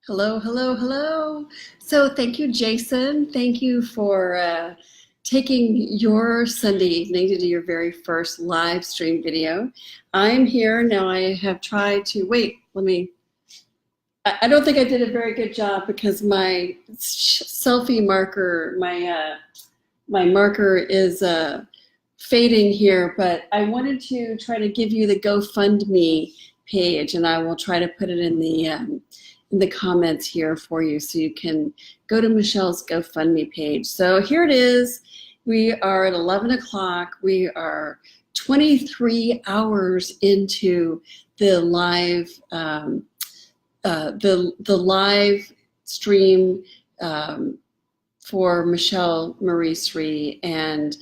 Hello, hello, hello. So thank you, Jason. Thank you for taking your Sunday evening to do your very first live stream video. I'm here now. I have tried to wait. I don't think I did a very good job because my selfie marker, my marker is fading here, but I wanted to try to give you the GoFundMe page, and I will try to put it in the comments here for you so you can go to Michelle's GoFundMe page. So here it is. We are at 11 o'clock. We are 23 hours into the live the live stream for Michelle Marie Sri, and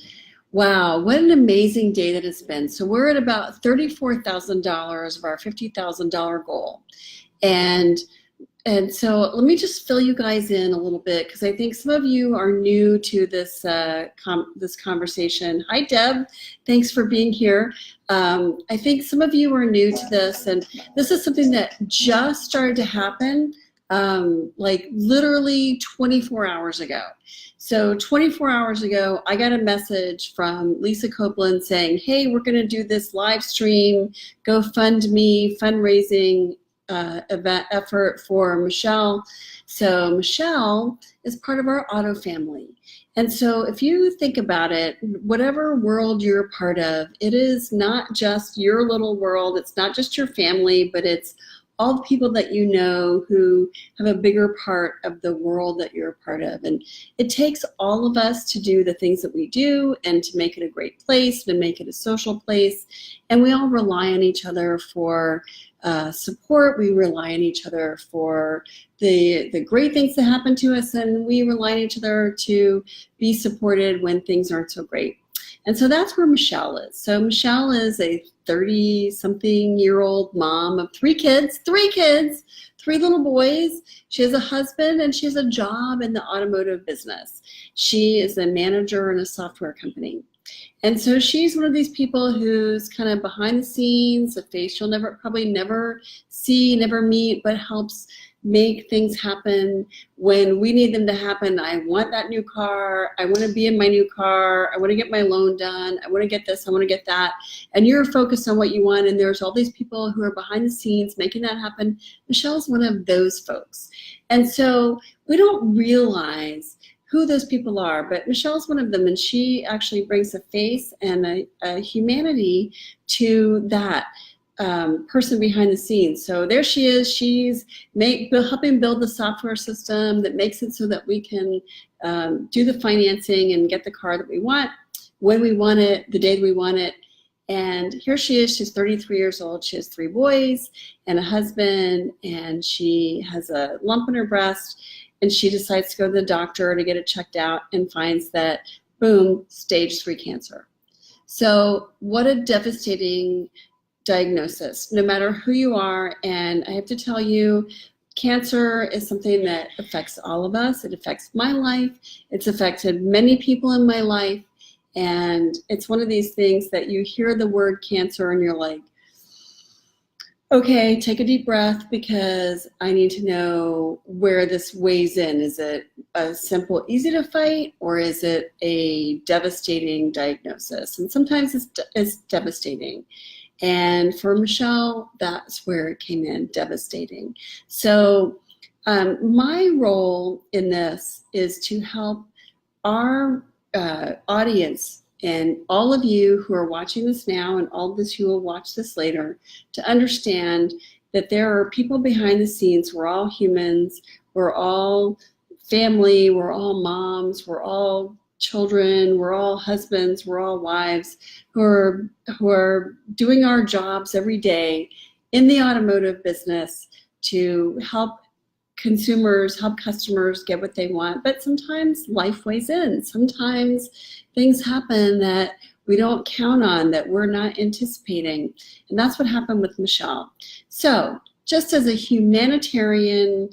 wow, what an amazing day that it's been. So we're at about $34,000 of our $50,000 goal. And so let me just fill you guys in a little bit, because I think some of you are new to this this conversation. Hi, Deb. Thanks for being here. I think some of you are new to this, and this is something that just started to happen like literally 24 hours ago. So 24 hours ago, I got a message from Lisa Copeland saying, hey, we're going to do this live stream, GoFundMe fundraising event effort for Michelle. So Michelle is part of our auto family. And so if you think about it, whatever world you're a part of, it is not just your little world, it's not just your family, but it's all the people that you know who have a bigger part of the world that you're a part of. And it takes all of us to do the things that we do and to make it a great place, to make it a social place. And we all rely on each other for support. We rely on each other for the great things that happen to us, and we rely on each other to be supported when things aren't so great. And so that's where Michelle is. So Michelle is a 30-something-year-old mom of three kids, three little boys. She has a husband and she has a job in the automotive business. She is a manager in a software company. And so she's one of these people who's kind of behind the scenes, a face you'll probably never see, never meet, but helps make things happen when we need them to happen. I want that new car. I want to be in my new car. I want to get my loan done. I want to get this. I want to get that. And you're focused on what you want. And there's all these people who are behind the scenes making that happen. Michelle's one of those folks. And so we don't realize who those people are, but Michelle's one of them, and she actually brings a face and a humanity to that person behind the scenes. So there she is. She's helping build the software system that makes it so that we can do the financing and get the car that we want, when we want it, the day that we want it. And here she is. She's 33 years old. She has three boys and a husband, and she has a lump in her breast. And she decides to go to the doctor to get it checked out and finds that, boom, stage 3 cancer. So what a devastating diagnosis, no matter who you are. And I have to tell you, cancer is something that affects all of us. It affects my life. It's affected many people in my life. And it's one of these things that you hear the word cancer and you're like, okay, take a deep breath, because I need to know where this weighs in. Is it a simple, easy to fight, or is it a devastating diagnosis? And sometimes it's devastating. And for Michelle, that's where it came in, devastating. So my role in this is to help our audience and all of you who are watching this now and all of this who will watch this later, to understand that there are people behind the scenes. We're all humans. We're all family. We're all moms. We're all children. We're all husbands. We're all wives who are doing our jobs every day in the automotive business to help consumers, help customers get what they want. But sometimes life weighs in. Sometimes things happen that we don't count on, that we're not anticipating. And that's what happened with Michelle. So just as a humanitarian,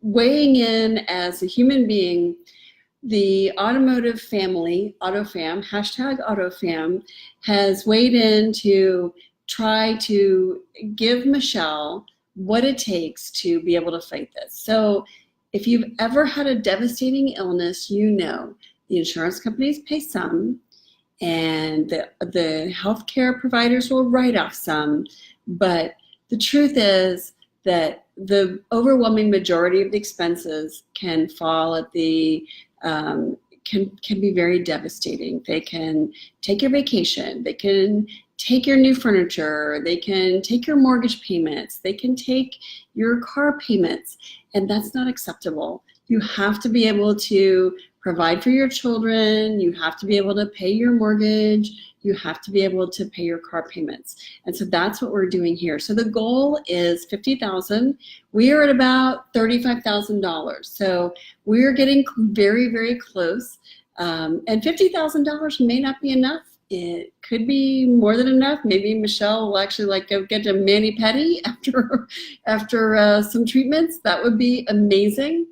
weighing in as a human being, the automotive family, AutoFam, #AutoFam, has weighed in to try to give Michelle what it takes to be able to fight this. So if you've ever had a devastating illness, you know the insurance companies pay some, and the healthcare providers will write off some, but the truth is that the overwhelming majority of the expenses can fall at the can be very devastating. They can take your vacation, they can take your new furniture, they can take your mortgage payments, they can take your car payments, and that's not acceptable. You have to be able to provide for your children, you have to be able to pay your mortgage, you have to be able to pay your car payments. And so that's what we're doing here. So the goal is $50,000. We are at about $35,000. So we're getting very, very close. And $50,000 may not be enough. It could be more than enough. Maybe Michelle will actually go get a mani-pedi after some treatments. That would be amazing.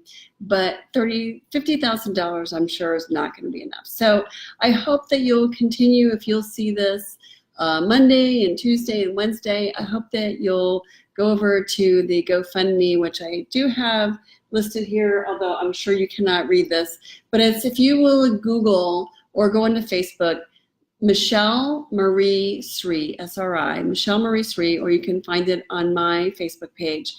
But $50,000 I'm sure is not going to be enough. So I hope that you'll continue. If you'll see this Monday and Tuesday and Wednesday, I hope that you'll go over to the GoFundMe, which I do have listed here, although I'm sure you cannot read this. But it's, if you will Google or go into Facebook, Michelle Marie Sri, S-R-I, Michelle Marie Sri, or you can find it on my Facebook page.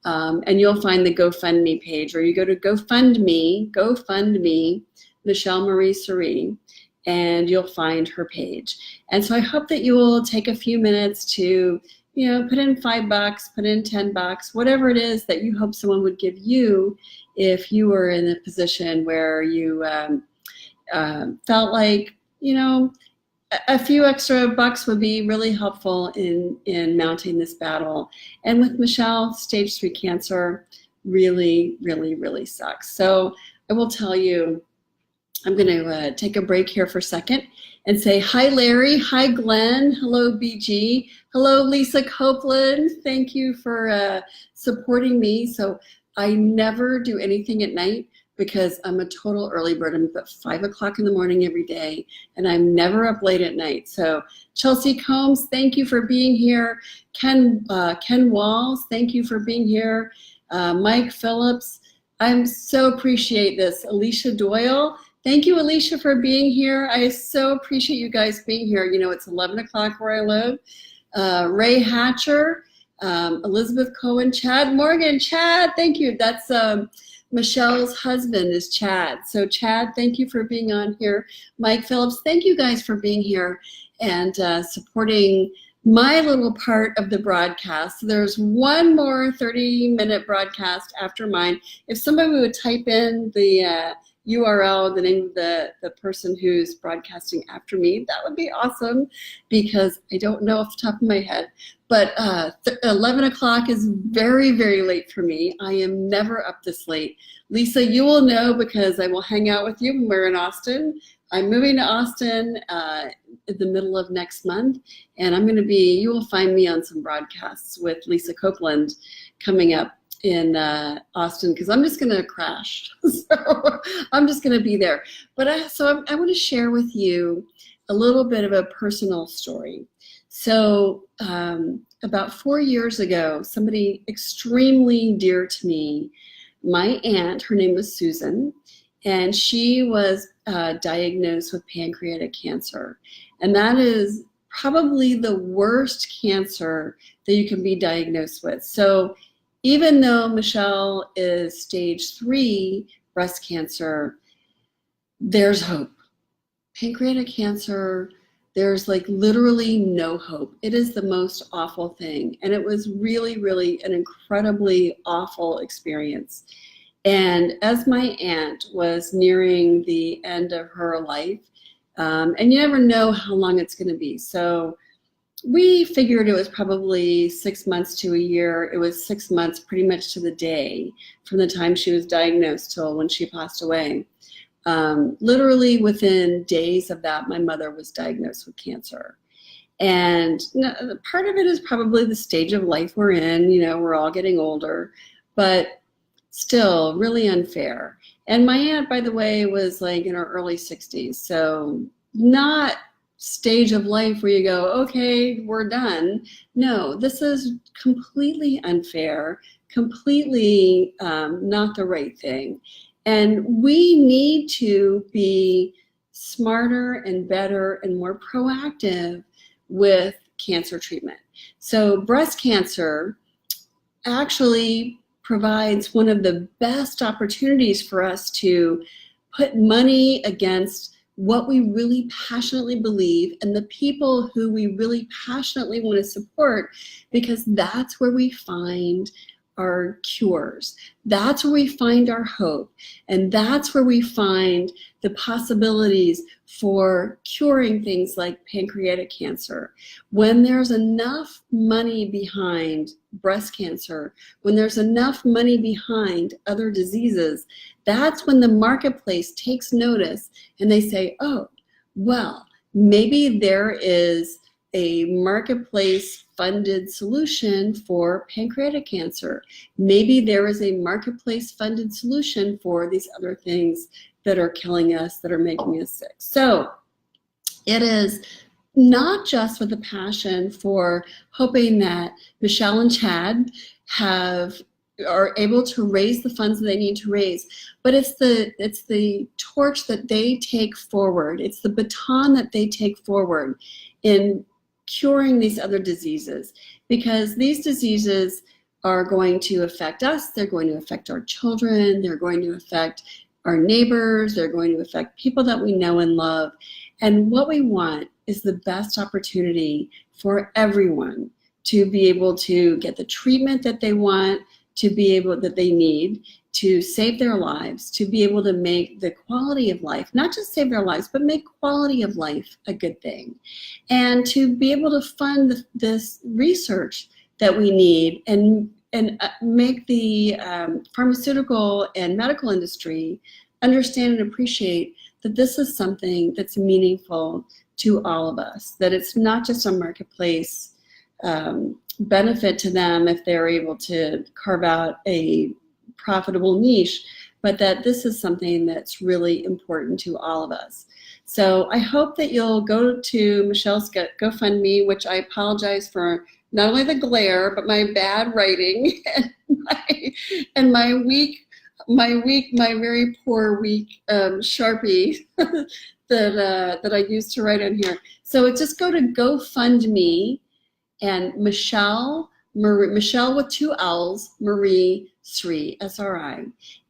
And you'll find the GoFundMe page, or you go to GoFundMe, Michelle Marie Sri, and you'll find her page. And so I hope that you will take a few minutes to, put in $5, put in $10, whatever it is that you hope someone would give you if you were in a position where you felt like, a few extra bucks would be really helpful in mounting this battle. And with Michelle, stage 3 cancer really, really, really sucks. So I will tell you, I'm going to take a break here for a second and say hi, Larry. Hi, Glenn. Hello, BG. Hello, Lisa Copeland. Thank you for supporting me. So I never do anything at night, because I'm a total early bird. I'm up at 5 o'clock in the morning every day, and I'm never up late at night. So Chelsea Combs, thank you for being here. Ken Walls, thank you for being here. Mike Phillips, I so appreciate this. Alicia Doyle, thank you, Alicia, for being here. I so appreciate you guys being here. It's 11 o'clock where I live. Ray Hatcher, Elizabeth Cohen, Chad Morgan. Chad, thank you. That's Michelle's husband is Chad. So Chad, thank you for being on here. Mike Phillips, thank you guys for being here and supporting my little part of the broadcast. There's one more 30-minute broadcast after mine. If somebody would type in the URL, the name of the person who's broadcasting after me, that would be awesome, because I don't know off the top of my head. But 11 o'clock is very, very late for me. I am never up this late. Lisa, you will know, because I will hang out with you when we're in Austin. I'm moving to Austin in the middle of next month, and you will find me on some broadcasts with Lisa Copeland coming up in Austin, because I'm just going to crash. So I'm just going to be there. But I want to share with you a little bit of a personal story. So about 4 years ago, somebody extremely dear to me, my aunt, her name was Susan, and she was diagnosed with pancreatic cancer. And that is probably the worst cancer that you can be diagnosed with. So even though Michelle is stage 3 breast cancer, there's hope. Pancreatic cancer, there's literally no hope. It is the most awful thing. And it was really, really an incredibly awful experience. And as my aunt was nearing the end of her life, and you never know how long it's going to be. So we figured it was probably 6 months to a year. It was 6 months pretty much to the day from the time she was diagnosed till when she passed away. Literally within days of that, my mother was diagnosed with cancer. And part of it is probably the stage of life we're in. We're all getting older, but still really unfair. And my aunt, by the way, was in her early 60s. So not stage of life where you go, okay, we're done. No, this is completely unfair, completely not the right thing. And we need to be smarter and better and more proactive with cancer treatment. So breast cancer actually provides one of the best opportunities for us to put money against what we really passionately believe and the people who we really passionately want to support, because that's where we find our cures. That's where we find our hope. And that's where we find the possibilities for curing things like pancreatic cancer. When there's enough money behind breast cancer, when there's enough money behind other diseases, that's when the marketplace takes notice and they say, oh, well, maybe there is a marketplace funded solution for pancreatic cancer. Maybe there is a marketplace funded solution for these other things that are killing us, that are making us sick. So it is not just with a passion for hoping that Michelle and Chad are able to raise the funds that they need to raise, but it's the torch that they take forward. It's the baton that they take forward in curing these other diseases, because these diseases are going to affect us. They're going to affect our children. They're going to affect our neighbors. They're going to affect people that we know and love. And what we want is the best opportunity for everyone to be able to get the treatment that they want, that they need, to save their lives, to be able to make the quality of life, not just save their lives, but make quality of life a good thing. And to be able to fund this research that we need and make the pharmaceutical and medical industry understand and appreciate that this is something that's meaningful to all of us, that it's not just a marketplace benefit to them if they're able to carve out a profitable niche, but that this is something that's really important to all of us. So I hope that you'll go to Michelle's GoFundMe, which I apologize for not only the glare, but my bad writing and my very poor weak Sharpie that I used to write on here. So just go to GoFundMe and Michelle with 2 L's, Marie Sri, S-R-I.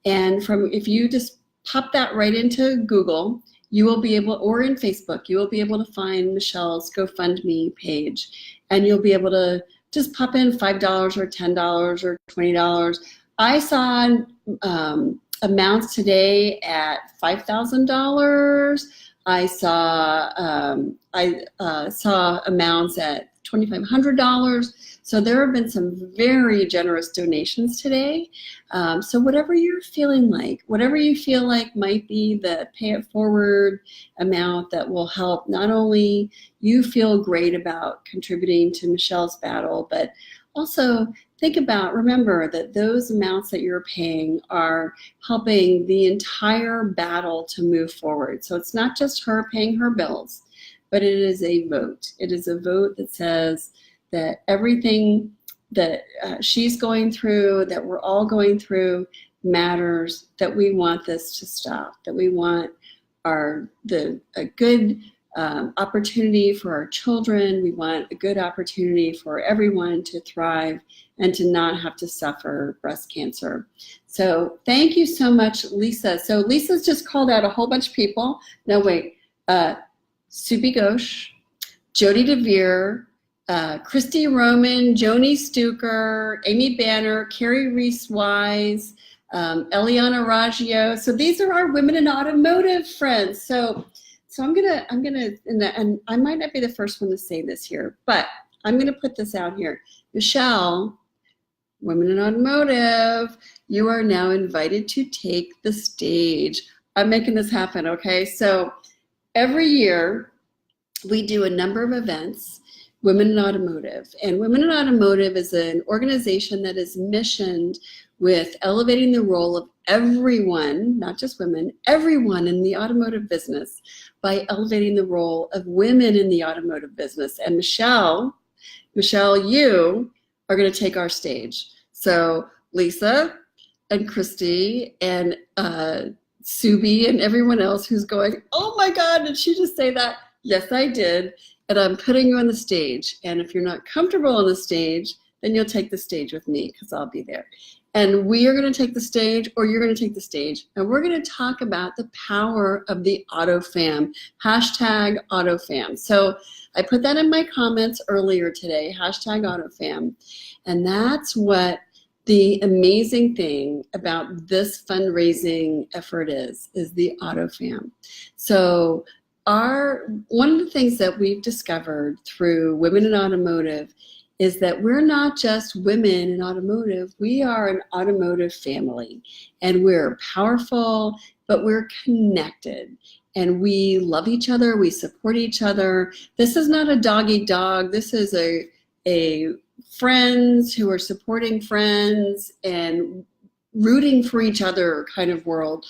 And if you just pop that right into Google, you will be able, or in Facebook, you will be able to find Michelle's GoFundMe page. And you'll be able to just pop in $5 or $10 or $20. I saw amounts today at $5,000. I saw amounts at $2,500. So there have been some very generous donations today. So whatever you're feeling like, whatever you feel like might be the pay it forward amount that will help not only you feel great about contributing to Michelle's battle, but also remember that those amounts that you're paying are helping the entire battle to move forward. So it's not just her paying her bills, but it is a vote. It is a vote that says that everything that she's going through, that we're all going through, matters, that we want this to stop, that we want a good opportunity for our children. We want a good opportunity for everyone to thrive and to not have to suffer breast cancer. So thank you so much, Lisa. So Lisa's just called out a whole bunch of people. No, wait. Subi Ghosh, Jody DeVere, Christy Roman, Joni Stuker, Amy Banner, Carrie Reese-Wise, Eliana Raggio. So these are our Women in Automotive friends. So I'm gonna, and I might not be the first one to say this here, but I'm gonna put this out here. Michelle, Women in Automotive, you are now invited to take the stage. I'm making this happen, okay? So every year we do a number of events, Women in Automotive. And Women in Automotive is an organization that is missioned with elevating the role of everyone, not just women, everyone in the automotive business by elevating the role of women in the automotive business. And Michelle, you are going to take our stage. So Lisa and Christy and Subi and everyone else who's going, oh my God, did she just say that? Yes, I did. And I'm putting you on the stage. And if you're not comfortable on the stage, then you'll take the stage with me because I'll be there. And we are going to take the stage, or you're going to take the stage, and we're going to talk about the power of the AutoFam, hashtag AutoFam. So I put that in my comments earlier today, hashtag AutoFam. And that's what the amazing thing about this fundraising effort is the AutoFam. So one of the things that we've discovered through Women in Automotive is that we're not just women in automotive, we are an automotive family, and we're powerful, but we're connected, and we love each other, we support each other. This is not a dog eat dog, this is a friends who are supporting friends and rooting for each other kind of world.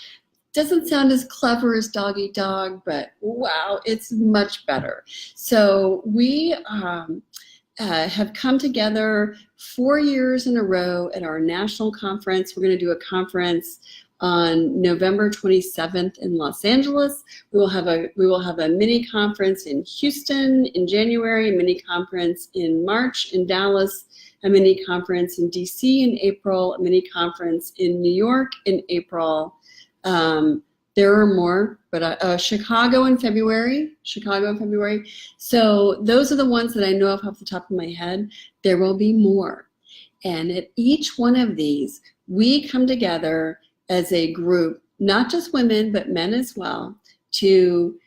Doesn't sound as clever as dog eat dog, but wow, it's much better. So we have come together 4 years in a row at our national conference. We're going to do a conference on November 27th in Los Angeles. We will have a mini conference in Houston in January, a mini conference in March in Dallas, a mini conference in DC in April, a mini conference in New York in April. There are more, but Chicago in February. So those are the ones that I know of off the top of my head. There will be more. And at each one of these, we come together as a group, not just women, but men as well, to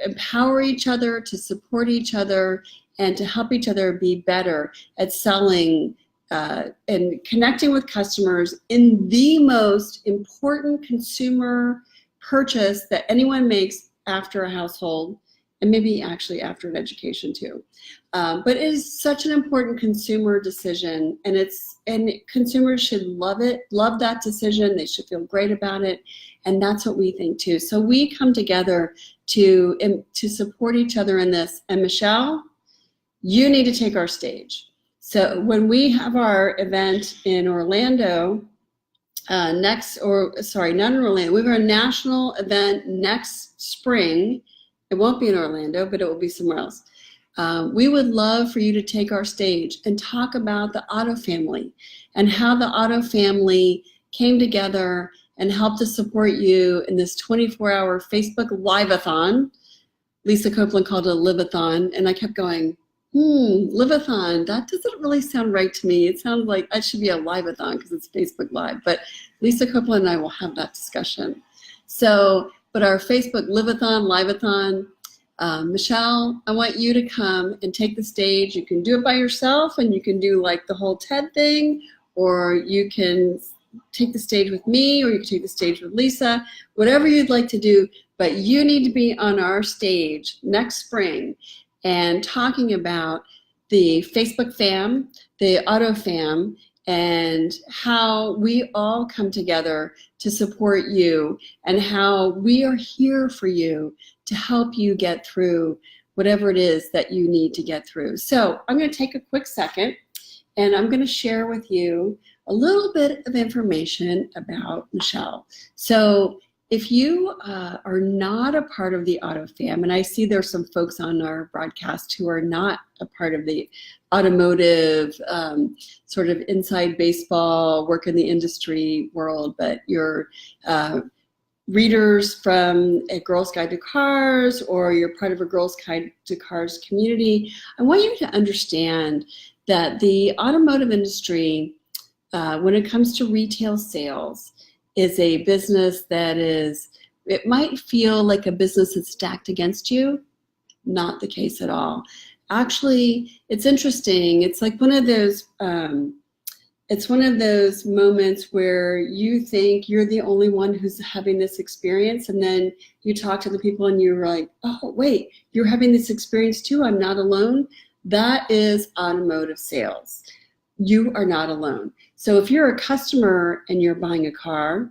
empower each other, to support each other, and to help each other be better at selling and connecting with customers in the most important consumer purchase that anyone makes after a household, and maybe actually after an education too. But it is such an important consumer decision, and consumers should love that decision. They should feel great about it, and that's what we think too. So we come together to support each other in this. And Michelle, you need to take our stage. So when we have our event in Orlando not in Orlando, we have our national event next spring. It won't be in Orlando, but it will be somewhere else. We would love for you to take our stage and talk about the Auto family and how the Auto family came together and helped to support you in this 24-hour Facebook Live-a-thon. Lisa Copeland called it a live-a-thon, and I kept going, live-a-thon, that doesn't really sound right to me. It sounds like that should be a live-a-thon because it's Facebook Live. But Lisa Copeland and I will have that discussion. So, but our Facebook live-a-thon, live-a-thon, Michelle, I want you to come and take the stage. You can do it by yourself, and you can do like the whole TED thing, or you can take the stage with me, or you can take the stage with Lisa, whatever you'd like to do. But you need to be on our stage next spring and talking about the Facebook fam, the Auto fam, and how we all come together to support you, and how we are here for you to help you get through whatever it is that you need to get through. So I'm going to take a quick second, and I'm going to share with you a little bit of information about Michelle. So if you are not a part of the Auto fam, and I see there's some folks on our broadcast who are not a part of the automotive sort of inside baseball, work in the industry world, but you're readers from a Girls Guide to Cars, or you're part of a Girls Guide to Cars community, I want you to understand that the automotive industry, when it comes to retail sales, is a business that it might feel like a business that's stacked against you. Not the case at all. Actually, it's interesting. It's like one of those moments where you think you're the only one who's having this experience, and then you talk to the people and you're like, oh, wait, you're having this experience too, I'm not alone. That is automotive sales. you are not alone. So if you're a customer and you're buying a car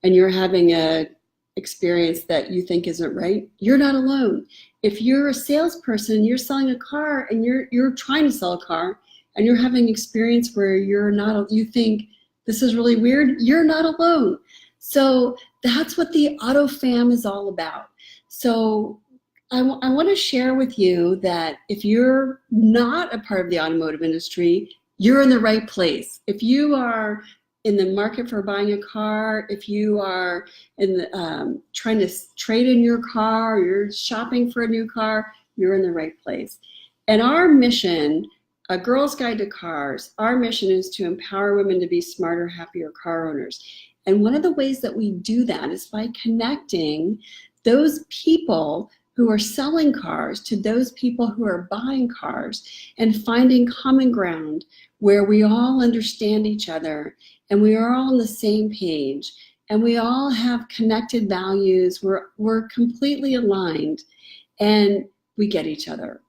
and you're having a experience that you think isn't right, you're not alone. If you're a salesperson, you're selling a car and you're trying to sell a car and you're having an experience where you think this is really weird, you're not alone. So that's what the Auto Fam is all about. So I want to share with you that if you're not a part of the automotive industry, you're in the right place. If you are in the market for buying a car, if you are trying to trade in your car, or you're shopping for a new car, you're in the right place. And our mission, A Girl's Guide to Cars, our mission is to empower women to be smarter, happier car owners. And one of the ways that we do that is by connecting those people who are selling cars to those people who are buying cars and finding common ground where we all understand each other and we are all on the same page and we all have connected values. We're completely aligned and we get each other.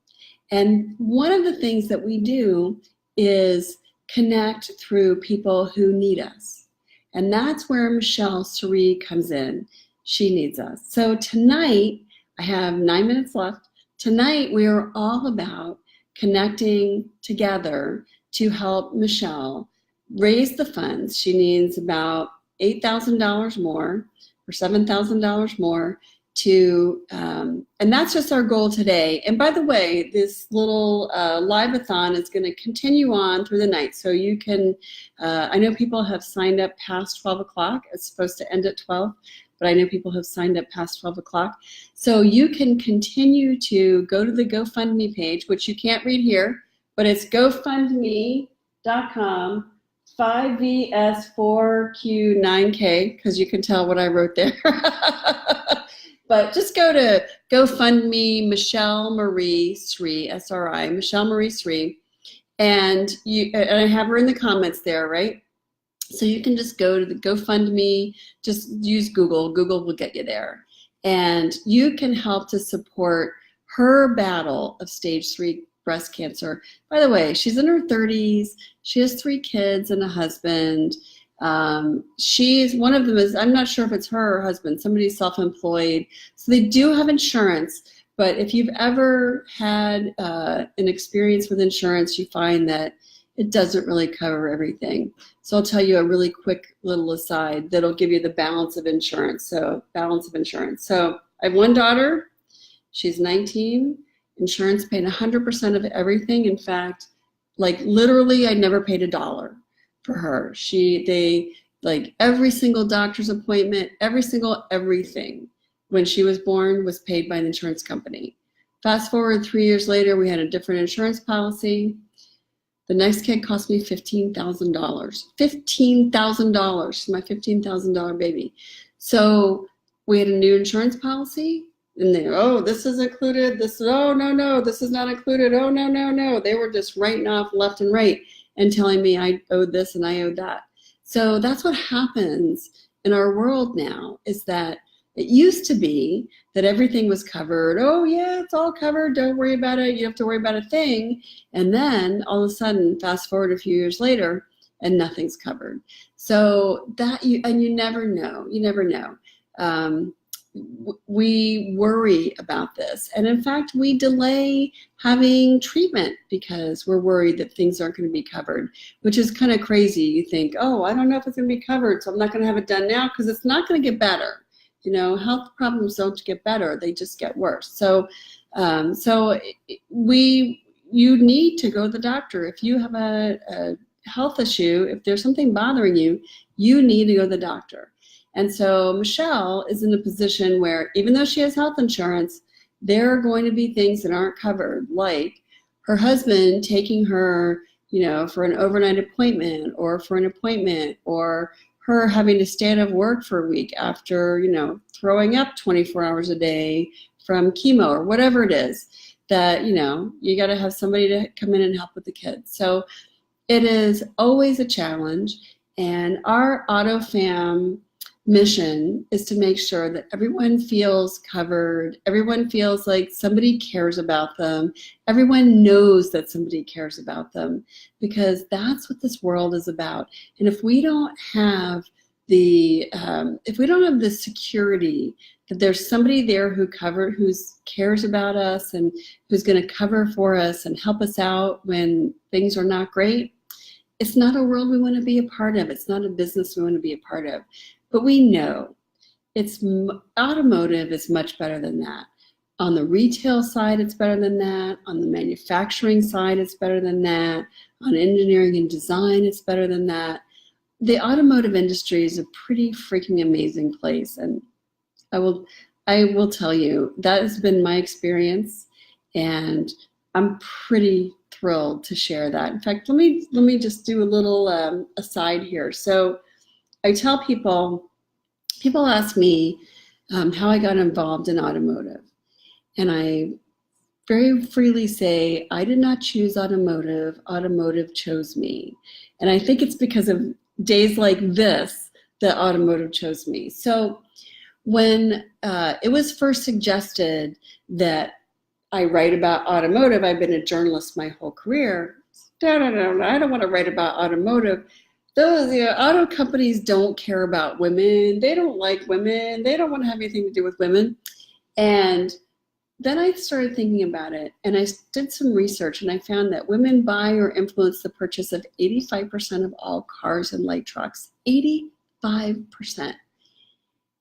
And one of the things that we do is connect through people who need us. And that's where Michelle Suri comes in. She needs us. So tonight, I have 9 minutes left. Tonight, we are all about connecting together to help Michelle raise the funds. She needs about $8,000 more or $7,000 more to, and that's just our goal today. And by the way, this little live-a-thon is going to continue on through the night. So you can, I know people have signed up past 12 o'clock. It's supposed to end at 12. But I know people have signed up past 12 o'clock. So you can continue to go to the GoFundMe page, which you can't read here, but it's gofundme.com 5VS4Q9K, because you can tell what I wrote there. But just go to GoFundMe Michelle Marie Sri, S-R-I, Michelle Marie Sri, and I have her in the comments there, right? So you can just go to the GoFundMe, just use Google. Google will get you there. And you can help to support her battle of stage 3 breast cancer. By the way, she's in her 30s. She has 3 kids and a husband. She's one of them is, I'm not sure if it's her or husband, somebody's self-employed. So they do have insurance. But if you've ever had an experience with insurance, you find that it doesn't really cover everything. So I'll tell you a really quick little aside that'll give you the balance of insurance. So balance of insurance. So I have one daughter, she's 19, insurance paid 100% of everything. In fact, like literally I never paid $1 for her. They like every single doctor's appointment, everything when she was born was paid by an insurance company. Fast forward 3 years later, we had a different insurance policy. The next kid cost me $15,000. $15,000. She's my $15,000 baby. So we had a new insurance policy, and they, oh, this is included. This, oh, no, this is not included. Oh, no. They were just writing off left and right and telling me I owed this and I owed that. So that's what happens in our world now, is that it used to be that everything was covered. Oh, yeah, it's all covered. Don't worry about it. You don't have to worry about a thing. And then all of a sudden, fast forward a few years later, and nothing's covered. So that you never know. You never know. We worry about this. And in fact, we delay having treatment because we're worried that things aren't going to be covered, which is kind of crazy. You think, oh, I don't know if it's going to be covered, so I'm not going to have it done now because it's not going to get better. You know, health problems don't get better, they just get worse. So you need to go to the doctor. If you have a health issue, if there's something bothering you, you need to go to the doctor. And so Michelle is in a position where even though she has health insurance, there are going to be things that aren't covered, like her husband taking her, you know, for an overnight appointment or for an appointment, or her having to stay out of work for a week after, you know, throwing up 24 hours a day from chemo or whatever it is, that, you know, you got to have somebody to come in and help with the kids. So it is always a challenge. And our Auto Fam mission is to make sure that everyone feels covered, everyone feels like somebody cares about them, everyone knows that somebody cares about them, because that's what this world is about. And if we don't have the security that there's somebody there who cares about us and who's going to cover for us and help us out when things are not great, it's not a world we want to be a part of. It's not a business we want to be a part of. But we know automotive is much better than that. On the retail side, it's better than that. On the manufacturing side, it's better than that. On engineering and design, it's better than that. The automotive industry is a pretty freaking amazing place. And I will tell you, that has been my experience. And I'm pretty thrilled to share that. In fact, let me just do a little aside here. So I tell people ask me how I got involved in automotive. And I very freely say, I did not choose automotive, automotive chose me. And I think it's because of days like this that automotive chose me. So when it was first suggested that I write about automotive, I've been a journalist my whole career. No, I don't want to write about automotive. Those auto companies don't care about women. They don't like women. They don't want to have anything to do with women. And then I started thinking about it, and I did some research, and I found that women buy or influence the purchase of 85% of all cars and light trucks. 85%.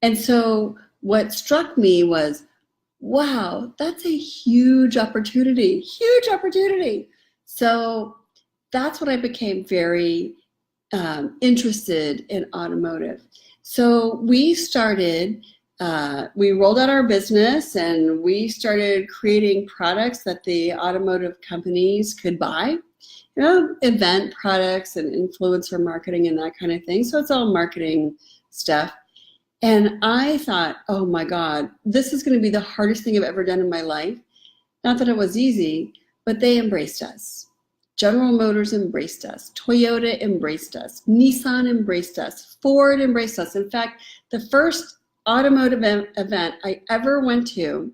And so what struck me was, wow, that's a huge opportunity, huge opportunity. So that's when I became very interested in automotive. So we started, we rolled out our business and we started creating products that the automotive companies could buy, event products and influencer marketing and that kind of thing. So it's all marketing stuff. And I thought, oh my God, this is going to be the hardest thing I've ever done in my life. Not that it was easy, but they embraced us. General Motors embraced us. Toyota embraced us. Nissan embraced us. Ford embraced us. In fact, the first automotive event I ever went to,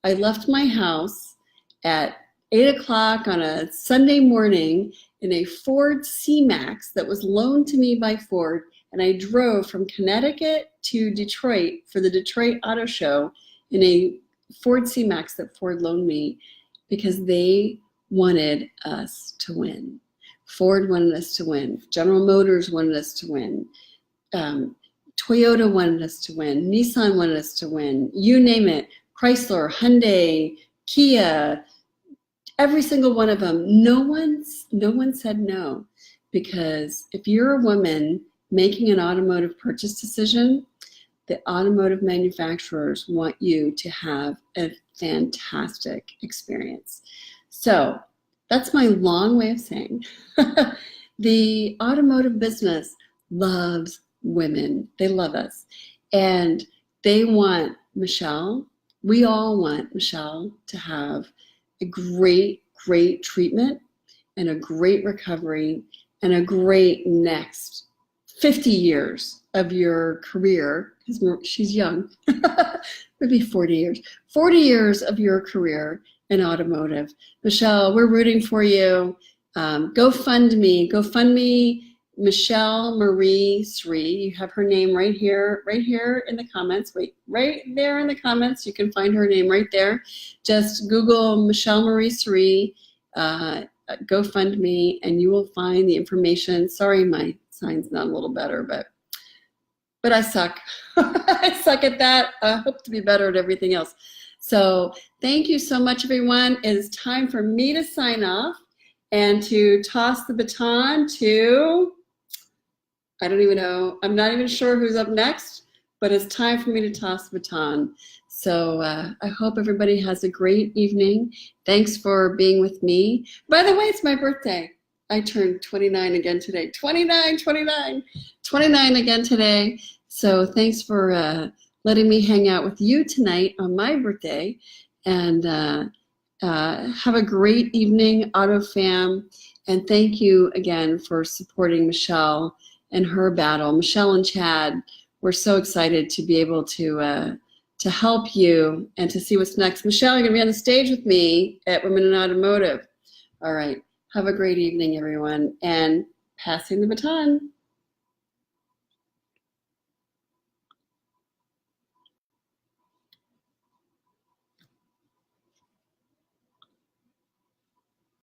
I left my house at 8 o'clock on a Sunday morning in a Ford C-Max that was loaned to me by Ford. And I drove from Connecticut to Detroit for the Detroit Auto Show in a Ford C-Max that Ford loaned me because they wanted us to win. Ford wanted us to win. General Motors wanted us to win. Toyota wanted us to win. Nissan wanted us to win. You name it. Chrysler, Hyundai, Kia, every single one of them. No one said no, because if you're a woman making an automotive purchase decision, the automotive manufacturers want you to have a fantastic experience. So that's my long way of saying the automotive business loves women. They love us. And they want Michelle, we all want Michelle to have a great, great treatment and a great recovery and a great next 50 years of your career, because she's young, maybe 40 years, 40 years of your career in automotive. Michelle, we're rooting for you. GoFundMe, Michelle Marie Sri. You have her name right here in the comments. Wait, right there in the comments. You can find her name right there. Just Google Michelle Marie Sri, GoFundMe, and you will find the information. Sorry, my sign's not a little better, but I suck. I suck at that. I hope to be better at everything else. So thank you so much, everyone. It is time for me to sign off and to toss the baton to, I don't even know, I'm not even sure who's up next, but it's time for me to toss the baton. So I hope everybody has a great evening. Thanks for being with me. By the way, it's my birthday. I turned 29 again today. 29 again today. So thanks for letting me hang out with you tonight on my birthday. And have a great evening, Auto Fam. And thank you again for supporting Michelle and her battle. Michelle and Chad we're so excited to be able to help you and to see what's next. Michelle, you're going to be on the stage with me at Women in Automotive. All right. Have a great evening, everyone. And passing the baton.